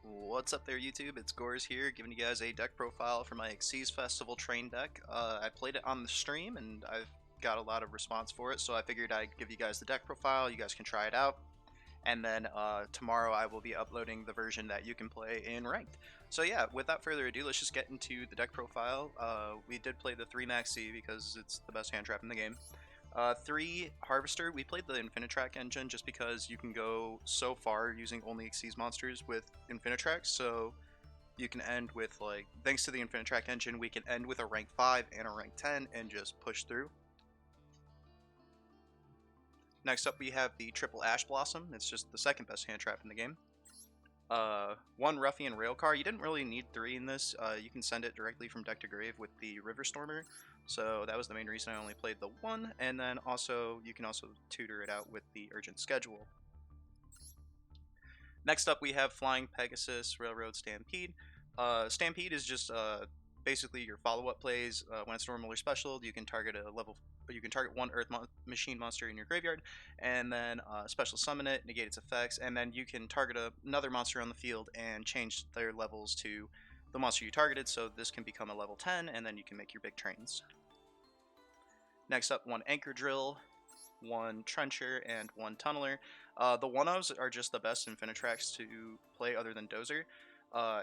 What's up there, YouTube? It's Gores here, giving you guys a deck profile for my Xyz Festival Train deck. I played it on the stream, and I've got a lot of response for it, so I figured I'd give you guys the deck profile. You guys can try it out, and then tomorrow I will be uploading the version that you can play in Ranked. So yeah, without further ado, let's just get into the deck profile. We did play the 3 Maxi because it's the best hand trap in the game. 3 Harvester, we played the Infinitrack engine just because you can go so far using only Xyz monsters with Infinitrack, so you can end with, like, thanks to the Infinitrack engine, we can end with a rank 5 and a rank 10 and just push through. Next up we have the Triple Ash Blossom, it's just the second best hand trap in the game. 1 Ruffian Railcar, you didn't really need 3 in this, you can send it directly from deck to grave with the River Stormer. So that was the main reason I only played the 1, and then also you can also tutor it out with the Urgent Schedule. Next up we have Flying Pegasus, Railroad Stampede. Stampede is just basically your follow-up plays. When it's normal or special, you can target one Earth Machine monster in your graveyard, and then special summon it, negate its effects, and then you can target another monster on the field and change their levels to the monster you targeted, so this can become a level 10, and then you can make your big trains. Next up, 1 Anchor Drill, 1 Trencher, and 1 Tunneler. The 1-ofs are just the best Infinitracks to play other than Dozer.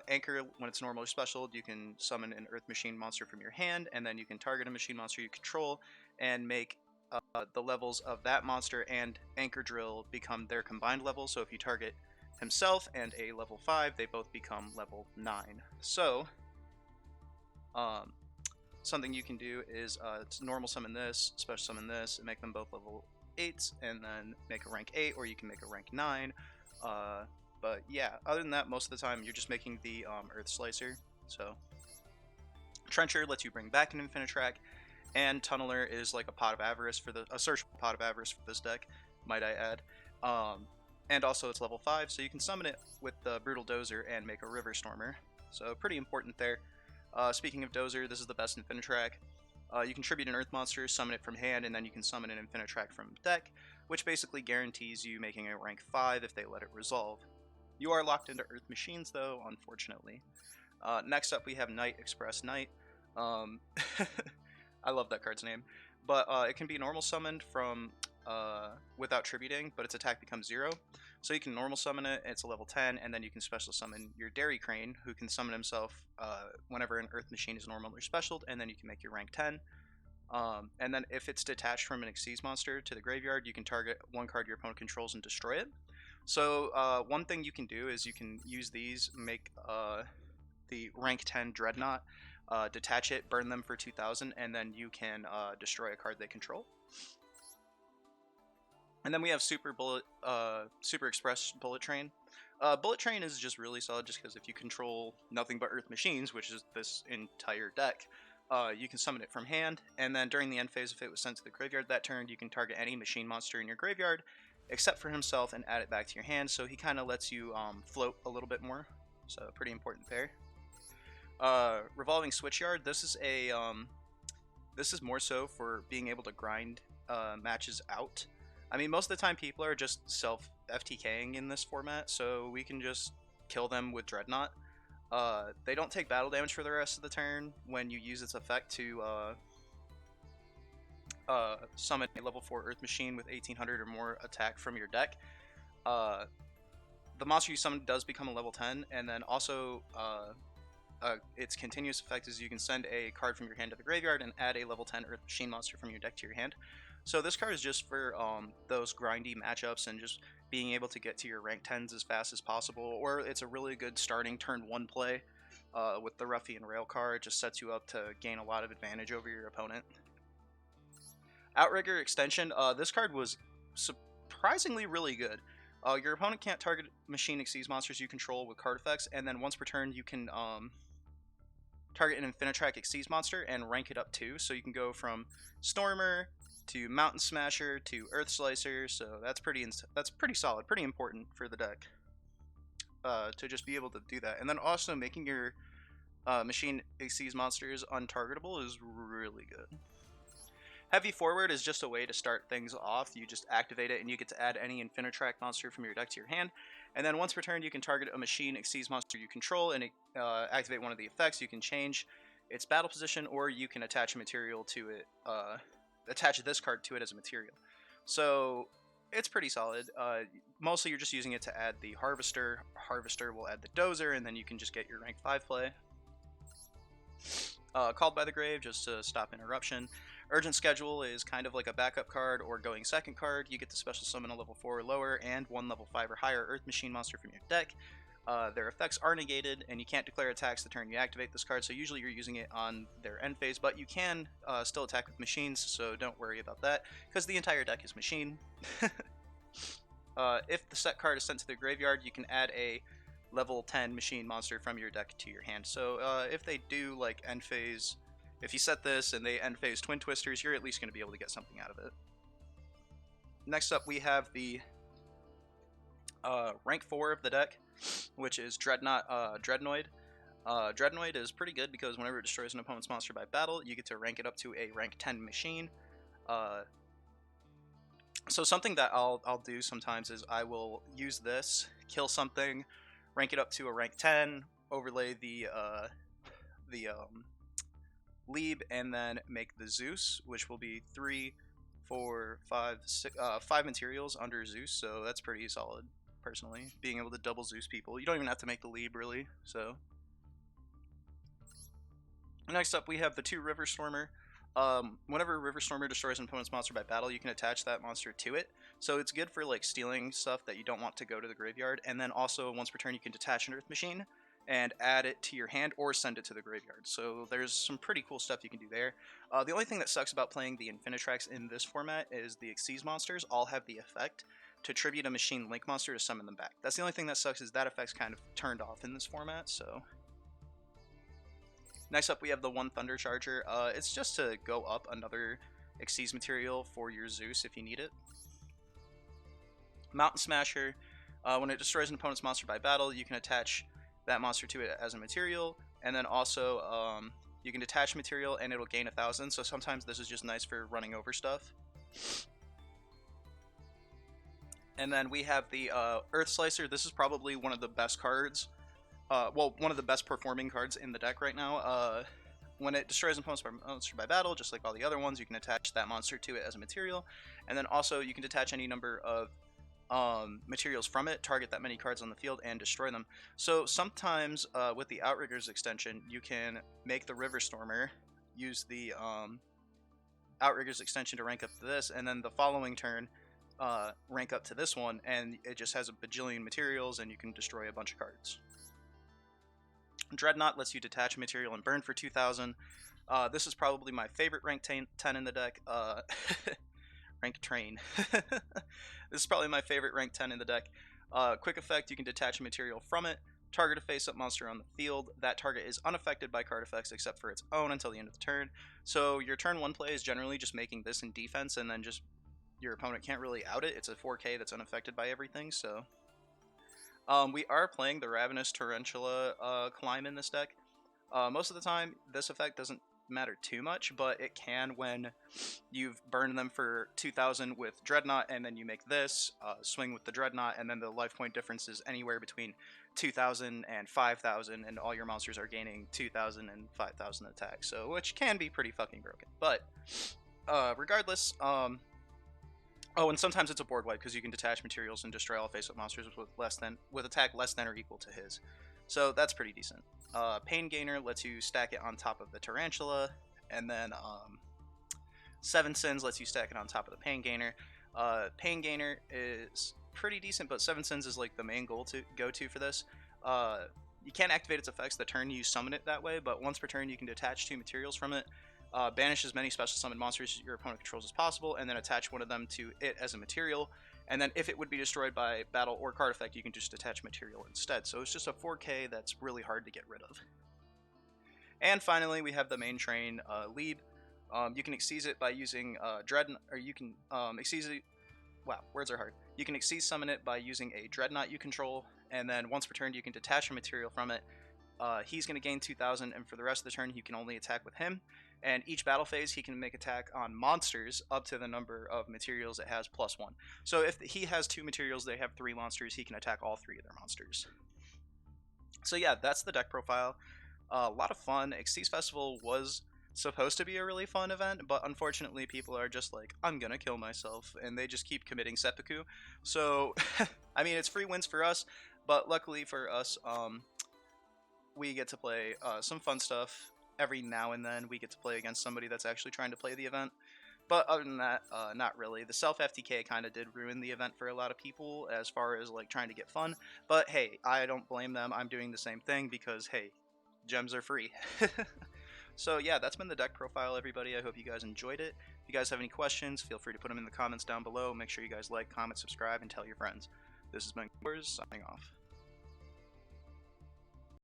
Anchor, when it's normal or special, you can summon an Earth Machine monster from your hand, and then you can target a machine monster you control and make the levels of that monster and Anchor Drill become their combined level, so if you target himself and a level 5, they both become level 9. So, something you can do is normal summon this, special summon this, and make them both level 8s, and then make a rank 8, or you can make a rank 9. But yeah, other than that, most of the time you're just making the Earth Slicer. So, Trencher lets you bring back an Infinitrack, and Tunneler is like a Pot of Avarice for a search Pot of Avarice for this deck, might I add. And also it's level 5, so you can summon it with the Brutal Dozer and make a River Stormer. So pretty important there. Speaking of Dozer, this is the best Infinitrack. You contribute an Earth monster, summon it from hand, and then you can summon an Infinitrack from deck, which basically guarantees you making a rank 5 if they let it resolve. You are locked into Earth Machines though, unfortunately. Next up we have Night Express Knight. I love that card's name. But it can be normal summoned from without tributing, but its attack becomes 0. So you can normal summon it, it's a level 10, and then you can special summon your Dairy Crane, who can summon himself whenever an Earth Machine is normal or specialed, and then you can make your rank 10. And then if it's detached from an Xyz monster to the graveyard, you can target one card your opponent controls and destroy it. So one thing you can do is you can use these, make the rank 10 Dreadnought, detach it, burn them for 2,000, and then you can destroy a card they control. And then we have Super Express Bullet Train. Bullet Train is just really solid just because if you control nothing but Earth Machines, which is this entire deck, you can summon it from hand, and then during the end phase, if it was sent to the graveyard that turn, you can target any machine monster in your graveyard, except for himself, and add it back to your hand, so he kind of lets you float a little bit more, so pretty important there. Revolving Switchyard, this is more so for being able to grind matches out. I mean, most of the time people are just self-FTKing in this format, so we can just kill them with Dreadnought. They don't take battle damage for the rest of the turn when you use its effect to summon a level 4 Earth Machine with 1800 or more attack from your deck. The monster you summon does become a level 10, and then also its continuous effect is you can send a card from your hand to the graveyard and add a level 10 Earth Machine monster from your deck to your hand. So this card is just for those grindy matchups and just being able to get to your rank 10s as fast as possible, or it's a really good starting turn 1 play with the Ruffian Railcar. It just sets you up to gain a lot of advantage over your opponent. Outrigger Extension, this card was surprisingly really good. Your opponent can't target machine Xyz monsters you control with card effects, and then once per turn you can target an Infinitrack Xyz monster and rank it up too, so you can go from Stormer to Mountain Smasher to Earth Slicer, so that's pretty solid, pretty important for the deck to just be able to do that. And then also making your machine Xyz monsters untargetable is really good. Heavy Forward is just a way to start things off. You just activate it, and you get to add any Infinitrack monster from your deck to your hand. And then once per turn, you can target a machine Xyz monster you control and activate one of the effects. You can change its battle position, or you can attach a material to it, attach this card to it as a material. So it's pretty solid. Mostly you're just using it to add the Harvester. Harvester will add the Dozer, and then you can just get your rank 5 play. Called by the Grave, just to stop interruption. Urgent Schedule is kind of like a backup card or going second card. You get to special summon a level 4 or lower and one level 5 or higher Earth Machine monster from your deck. Their effects are negated, and you can't declare attacks the turn you activate this card, so usually you're using it on their end phase, but you can still attack with machines, so don't worry about that, because the entire deck is machine. If the set card is sent to the graveyard, you can add a level 10 machine monster from your deck to your hand. So if they do like end phase, if you set this and they end phase Twin Twisters, you're at least going to be able to get something out of it. Next up, we have the rank 4 of the deck, which is Dreadnoid. Dreadnoid is pretty good because whenever it destroys an opponent's monster by battle, you get to rank it up to a rank 10 machine. So something that I'll do sometimes is I will use this, kill something, rank it up to a rank 10, overlay the Lieb, and then make the Zeus, which will be 3, 4, 5, 6, 5 materials under Zeus, so that's pretty solid, personally, being able to double Zeus people. You don't even have to make the Lieb, really, so. Next up, we have the 2 River Stormer. Whenever River Stormer destroys an opponent's monster by battle, you can attach that monster to it. So it's good for like stealing stuff that you don't want to go to the graveyard. And then also once per turn, you can detach an Earth Machine and add it to your hand or send it to the graveyard. So there's some pretty cool stuff you can do there. The only thing that sucks about playing the Infinitracks in this format is the Xyz monsters all have the effect to tribute a machine link monster to summon them back. That's the only thing that sucks, is that effect's kind of turned off in this format, so. Next up, we have the 1 Thunder Charger. It's just to go up another Xyz material for your Zeus if you need it. Mountain Smasher. When it destroys an opponent's monster by battle, you can attach that monster to it as a material, and then also you can detach material and it'll gain 1,000, so sometimes this is just nice for running over stuff. And then we have the Earth Slicer. This is probably one of the best cards. Well, one of the best performing cards in the deck right now. When it destroys an opponent's monster by battle, just like all the other ones, you can attach that monster to it as a material, and then also you can detach any number of materials from it, target that many cards on the field, and destroy them. So sometimes with the Outriggers extension, you can make the River Stormer, use the Outriggers extension to rank up to this, and then the following turn rank up to this one, and it just has a bajillion materials, and you can destroy a bunch of cards. Dreadnought lets you detach material and burn for 2,000. This is probably my favorite rank 10 in the deck. Rank Train. This is probably my favorite rank 10 in the deck. Quick effect, you can detach a material from it, target a face-up monster on the field. That target is unaffected by card effects except for its own until the end of the turn. So your turn 1 play is generally just making this in defense, and then just your opponent can't really out it. It's a 4K that's unaffected by everything, so. We are playing the Ravenous Tarantula climb in this deck. Most of the time, this effect doesn't matter too much, but it can when you've burned them for 2,000 with Dreadnought, and then you make this, swing with the Dreadnought, and then the life point difference is anywhere between 2,000 and 5,000, and all your monsters are gaining 2,000 and 5,000 attack, so which can be pretty fucking broken. But regardless, oh, and sometimes it's a board wipe because you can detach materials and destroy all face-up monsters with attack less than or equal to his. So that's pretty decent. Pain Gainer lets you stack it on top of the Tarantula, and then 7 Sins lets you stack it on top of the Pain Gainer. Pain Gainer is pretty decent, but 7 Sins is like the main go-to for this. You can't activate its effects the turn you summon it that way, but once per turn you can detach 2 materials from it. Banish as many special summon monsters your opponent controls as possible, and then attach one of them to it as a material. And then if it would be destroyed by battle or card effect, you can just attach material instead. So it's just a 4K that's really hard to get rid of. And finally, we have the main train, Lieb. You can Xyz it by using Dreadnought, or you can Xyz it. Wow, words are hard. You can Xyz summon it by using a Dreadnought you control, and then once per turn you can detach a material from it. He's going to gain 2,000, and for the rest of the turn you can only attack with him. And each battle phase, he can make attack on monsters up to the number of materials it has +1. So if he has 2 materials, they have 3 monsters, he can attack all 3 of their monsters. So yeah, that's the deck profile. A lot of fun. Xyz Festival was supposed to be a really fun event, but unfortunately people are just like, I'm gonna kill myself, and they just keep committing seppuku. So I mean, it's free wins for us, but luckily for us, we get to play some fun stuff. Every now and then we get to play against somebody that's actually trying to play the event. But other than that, not really. The self FTK kind of did ruin the event for a lot of people as far as like trying to get fun. But hey, I don't blame them. I'm doing the same thing because hey, gems are free. So yeah, that's been the deck profile, everybody. I hope you guys enjoyed it. If you guys have any questions, feel free to put them in the comments down below. Make sure you guys like, comment, subscribe, and tell your friends. This has been Coors, signing off.